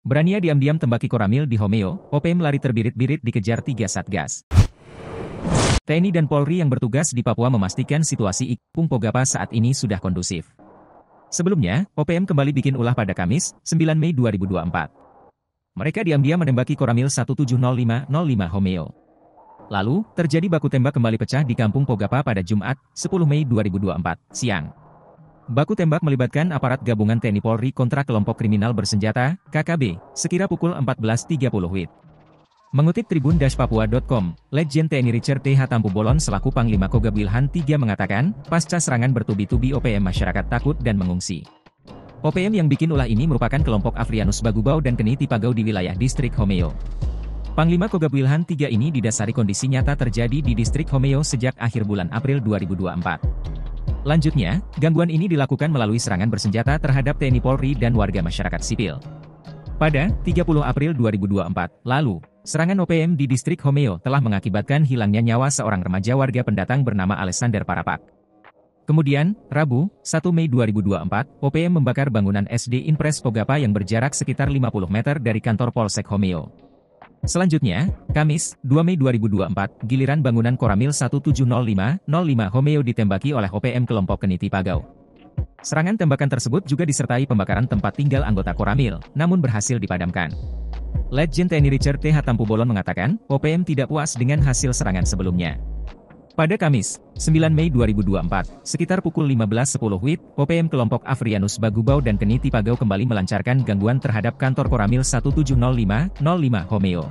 Berania diam-diam tembaki Koramil di Homeo, OPM lari terbirit-birit dikejar 3 Satgas. TNI dan Polri yang bertugas di Papua memastikan situasi Kampung Pogapa saat ini sudah kondusif. Sebelumnya, OPM kembali bikin ulah pada Kamis, 9 Mei 2024. Mereka diam-diam menembaki Koramil 170505 Homeo. Lalu, terjadi baku tembak kembali pecah di Kampung Pogapa pada Jumat, 10 Mei 2024, siang. Baku tembak melibatkan aparat gabungan TNI Polri kontra kelompok kriminal bersenjata, KKB, sekira pukul 14.30 WIB. Mengutip tribun-papua.com, Letjen TNI Richard T. Hatampubolon selaku Panglima Kogab Wilhan III mengatakan, pasca serangan bertubi-tubi OPM masyarakat takut dan mengungsi. OPM yang bikin ulah ini merupakan kelompok Afrianus Bagubau dan Keni Tipagau di wilayah distrik Homeo. Panglima Kogab Wilhan III ini didasari kondisi nyata terjadi di distrik Homeo sejak akhir bulan April 2024. Lanjutnya, gangguan ini dilakukan melalui serangan bersenjata terhadap TNI Polri dan warga masyarakat sipil. Pada 30 April 2024, lalu, serangan OPM di distrik Homeo telah mengakibatkan hilangnya nyawa seorang remaja warga pendatang bernama Alexander Parapak. Kemudian, Rabu, 1 Mei 2024, OPM membakar bangunan SD Inpres Pogapa yang berjarak sekitar 50 meter dari kantor Polsek Homeo. Selanjutnya, Kamis, 2 Mei 2024, giliran bangunan Koramil 170505 Homeo ditembaki oleh OPM kelompok Keni Tipagau. Serangan tembakan tersebut juga disertai pembakaran tempat tinggal anggota Koramil, namun berhasil dipadamkan. Letjen TNI Richard T. Hatampubolon mengatakan, OPM tidak puas dengan hasil serangan sebelumnya. Pada Kamis, 9 Mei 2024, sekitar pukul 15.10 WIB, OPM kelompok Afrianus Bagubau dan Keni Tipagau kembali melancarkan gangguan terhadap kantor Koramil 170505 Homeo.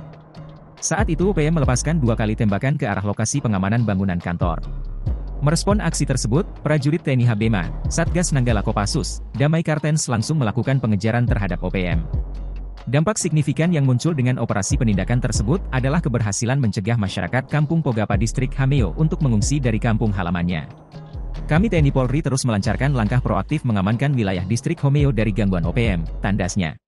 Saat itu OPM melepaskan 2 kali tembakan ke arah lokasi pengamanan bangunan kantor. Merespon aksi tersebut, prajurit TNI Habema, Satgas Nanggala Kopassus, Damai Kartens langsung melakukan pengejaran terhadap OPM. Dampak signifikan yang muncul dengan operasi penindakan tersebut adalah keberhasilan mencegah masyarakat Kampung Pogapa Distrik Homeo untuk mengungsi dari kampung halamannya. Kami TNI Polri terus melancarkan langkah proaktif mengamankan wilayah distrik Homeo dari gangguan OPM, tandasnya.